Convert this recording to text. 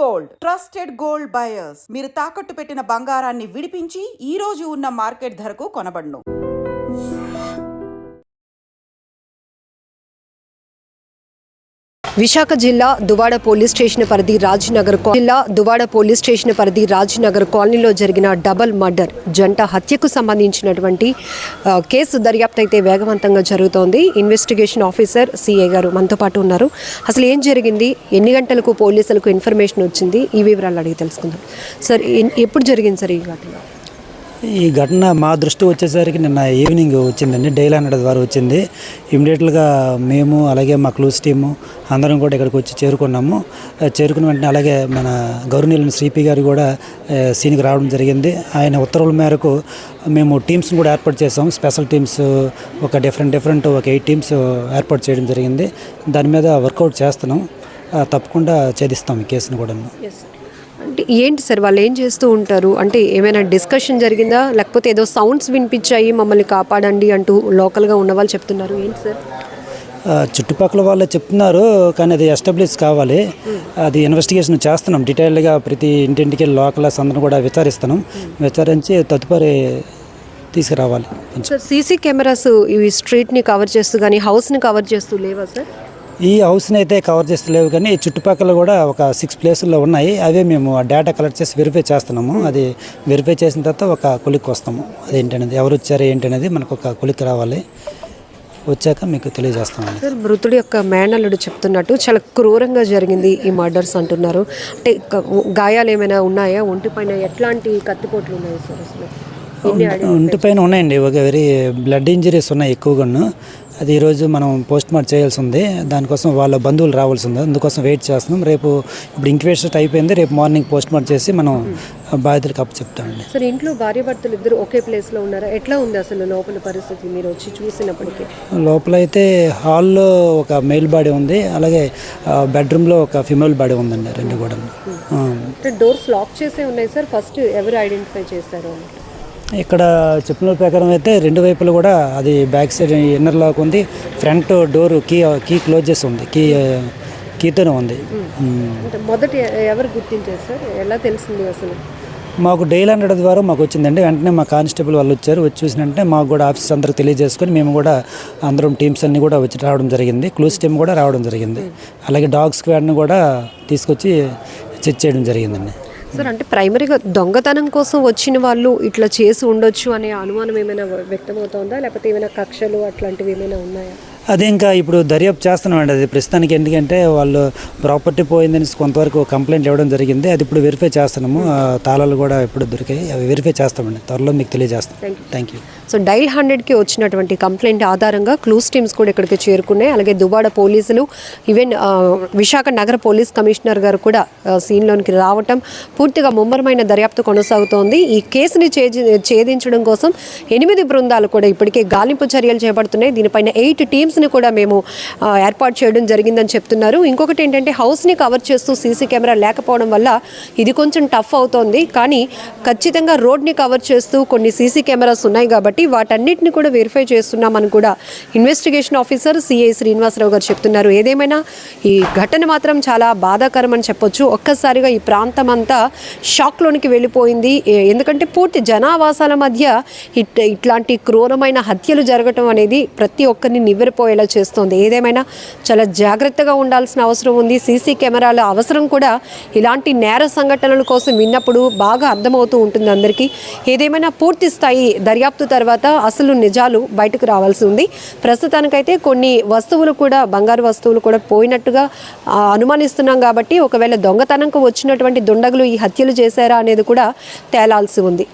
Gold trusted gold buyers. మీరు తాకట్టు పెట్టిన బంగారాన్ని విడిపించి ఈ రోజు ఉన్న మార్కెట్ ధరకు కొనబడును. విశాఖ జిల్లా దువాడ పోలీస్ స్టేషన్ పరిధి రాజ్నగర్ కాలనీలో జరిగిన డబల్ మర్డర్ జంట హత్యకు సంబంధించినటువంటి కేసు దర్యాప్తు అయితే వేగవంతంగా జరుగుతోంది. ఇన్వెస్టిగేషన్ ఆఫీసర్ సిఐ గారు మనతో పాటు ఉన్నారు. అసలు ఏం జరిగింది, ఎన్ని గంటలకు పోలీసులకు ఇన్ఫర్మేషన్ వచ్చింది, ఈ వివరాలు అడిగి తెలుసుకుందాం. సార్, ఎప్పుడు జరిగింది సార్ ఈ ఘటన? ఈ ఘటన మా దృష్టి వచ్చేసరికి నిన్న ఈవినింగ్ వచ్చిందండి. డైల్ 100 ద్వారా వచ్చింది. ఇమీడియట్గా మేము అలాగే మా క్లూస్ టీము అందరం కూడా ఇక్కడికి వచ్చి చేరుకున్నాము. చేరుకున్న వెంటనే అలాగే మన గవర్నీయులు శ్రీపి గారు కూడా సీన్కి రావడం జరిగింది. ఆయన ఉత్తర్వుల మేరకు మేము టీమ్స్ని కూడా ఏర్పాటు చేసాం. స్పెషల్ టీమ్స్ ఒక డిఫరెంట్ ఒక 8 టీమ్స్ ఏర్పాటు చేయడం జరిగింది. దాని మీద వర్కౌట్ చేస్తున్నాం. తప్పకుండా ఛేదిస్తాం ఈ కేసును కూడా. అంటే ఏంటి సార్, వాళ్ళు ఏం చేస్తూ ఉంటారు? అంటే ఏమైనా డిస్కషన్ జరిగిందా, లేకపోతే ఏదో సౌండ్స్ వినిపించాయి మమ్మల్ని కాపాడండి అంటూ లోకల్గా ఉన్న వాళ్ళు చెప్తున్నారు? ఏంటి సార్? చుట్టుపక్కల వాళ్ళే చెప్తున్నారు, కానీ అది ఎస్టాబ్లిష్ కావాలి. అది ఇన్వెస్టిగేషన్ చేస్తున్నాం. డీటెయిల్డ్గా ప్రతి ఇంటింటికి లోకల్స్ అందరం కూడా విచారించి తదుపరి తీసుకురావాలి. సార్, సీసీ కెమెరాస్ ఈ స్ట్రీట్ని కవర్ చేస్తూ కానీ హౌస్ని కవర్ చేస్తూ లేవా సార్? ఈ హౌస్ని అయితే కవర్ చేస్తలేవు, కానీ చుట్టుపక్కల కూడా ఒక 6 ప్లేసుల్లో ఉన్నాయి. అవే మేము డేటా కలెక్ట్ చేసి వెరిఫై చేస్తున్నాము. అది వెరిఫై చేసిన తర్వాత ఒక కొలిక్కి వస్తాము. అదేంటనేది, ఎవరు వచ్చారు ఏంటనేది మనకు ఒక కొలిక్కి రావాలి. వచ్చాక మీకు తెలియజేస్తామండి. సార్, మృతుడి యొక్క మేనల్లుడు చెప్తున్నట్టు చాలా క్రూరంగా జరిగింది ఈ మర్డర్స్ అంటున్నారు. అంటే గాయాలు ఏమైనా ఉన్నాయా? ఒంటిపైన ఎట్లాంటి కత్తిపోట్లు ఉన్నాయి సార్? అసలు ఒంటిపైన ఉన్నాయండి, ఒక వెరీ బ్లడ్ ఇంజరీస్ ఉన్నాయి ఎక్కువగాను. అది ఈరోజు మనం పోస్ట్ మార్టం చేయాల్సి ఉంది. దానికోసం వాళ్ళ బంధువులు రావాల్సి ఉంది. అందుకోసం వెయిట్ చేస్తున్నాం. ఇప్పుడు ఇంక్వేషన్ అయిపోయింది. రేపు మార్నింగ్ పోస్ట్ మార్టం చేసి మనం బాధితులకు అప్పచెప్తామండి. సార్, ఇంట్లో భార్యాభర్తలు ఇద్దరు ఒకే ప్లేస్లో ఉన్నారా? ఎట్లా ఉంది అసలు లోపల పరిస్థితి మీరు వచ్చి చూసినప్పటికీ? లోపల అయితే హాల్లో ఒక మెయిల్ బాడీ ఉంది, అలాగే బెడ్రూమ్లో ఒక ఫిమేల్ బాడీ ఉందండి. రెండు కూడా డోర్స్ లాక్ చేసే ఉన్నాయి సార్. ఫస్ట్ ఎవరు ఐడెంటిఫై చేశారు? ఇక్కడ చెప్పిన ప్రకారం అయితే రెండు వైపులు కూడా అది బ్యాక్ సైడ్ ఇన్నర్ లాక్ ఉంది. ఫ్రంట్ డోర్ కీ క్లోజ్ చేసి ఉంది, కీతోనే ఉంది. మొదటి ఎవరు గుర్తించారు సార్? ఎలా తెలిసింది అసలు? మాకు డైల్ 100 ద్వారా మాకు వచ్చిందండి. వెంటనే మా కానిస్టేబుల్ వాళ్ళు వచ్చారు. వచ్చి చూసినంటే మాకు కూడా ఆఫీస్ అందరికి తెలియజేసుకొని మేము కూడా అందరం టీమ్స్ అన్నీ కూడా వచ్చి రావడం జరిగింది. క్లూస్ టీమ్ కూడా రావడం జరిగింది. అలాగే డాగ్ స్క్వాడ్ని కూడా తీసుకొచ్చి చెక్ చేయడం జరిగిందండి. సార్, అంటే ప్రైమరీగా దొంగతనం కోసం వచ్చిన వాళ్ళు ఇట్లా చేసి ఉండొచ్చు అనే అనుమానం ఏమైనా వ్యక్తమవుతుందా, లేకపోతే ఏమైనా కక్షలు అట్లాంటివి ఏమైనా ఉన్నాయా? అదే ఇంకా ఇప్పుడు దర్యాప్తు చేస్తున్నామండి. అది ప్రస్తుతానికి ఎందుకంటే వాళ్ళు ప్రాపర్టీ పోయిందని కొంతవరకు కంప్లైంట్ ఇవ్వడం జరిగింది. అది ఇప్పుడు వెరిఫై చేస్తున్నాము. తాళాలు కూడా ఇప్పుడు దొరికాయి, అవి వెరిఫై చేస్తామండి. త్వరలో మీకు తెలియజేస్తాం. Thank you. సో డైల్ 100కి వచ్చినటువంటి కంప్లైంట్ ఆధారంగా క్లూస్ టీమ్స్ కూడా ఇక్కడికి చేరుకున్నాయి. అలాగే దువ్వాడ పోలీసులు, ఈవెన్ విశాఖ నగర పోలీస్ కమిషనర్ గారు కూడా సీన్లోనికి రావటం, పూర్తిగా ముమ్మరమైన దర్యాప్తు కొనసాగుతోంది. ఈ కేసుని ఛేదించడం కోసం 8 బృందాలు కూడా ఇప్పటికే గాలింపు చర్యలు చేపడుతున్నాయి. దీనిపైన 8 టీమ్స్ని కూడా మేము ఏర్పాటు చేయడం జరిగిందని చెప్తున్నారు. ఇంకొకటి ఏంటంటే హౌస్ని కవర్ చేస్తూ సీసీ కెమెరా లేకపోవడం వల్ల ఇది కొంచెం టఫ్ అవుతోంది. కానీ ఖచ్చితంగా రోడ్ని కవర్ చేస్తూ కొన్ని సీసీ కెమెరాస్ ఉన్నాయి కాబట్టి వాటన్నిటిని కూడా వెరిఫై చేస్తున్నామని కూడా ఇన్వెస్టిగేషన్ ఆఫీసర్ సిఐ శ్రీనివాసరావు గారు చెప్తున్నారు. ఏదేమైనా ఈ ఘటన మాత్రం చాలా బాధాకరం అని చెప్పొచ్చు. ఒక్కసారిగా ఈ ప్రాంతం అంతా షాక్లోనికి వెళ్ళిపోయింది. ఎందుకంటే పూర్తి జనావాసాల మధ్య ఇట్లాంటి క్రూరమైన హత్యలు జరగటం అనేది ప్రతి ఒక్కరిని నివ్వెరపోయేలా చేస్తోంది. ఏదేమైనా చాలా జాగ్రత్తగా ఉండాల్సిన అవసరం ఉంది. సీసీ కెమెరాల అవసరం కూడా ఇలాంటి నేర సంఘటనల కోసం విన్నప్పుడు బాగా అర్థమవుతూ ఉంటుంది అందరికీ. ఏదేమైనా పూర్తి స్థాయి దర్యాప్తు తర్వాత అసలు నిజాలు బయటకు రావాల్సి ఉంది. ప్రస్తుతానికైతే కొన్ని వస్తువులు కూడా, బంగారు వస్తువులు కూడా పోయినట్టుగా అనుమానిస్తున్నాం. కాబట్టి ఒకవేళ దొంగతనంకు వచ్చినటువంటి దుండగులు ఈ హత్యలు చేశారా అనేది కూడా తేలాల్సి ఉంది.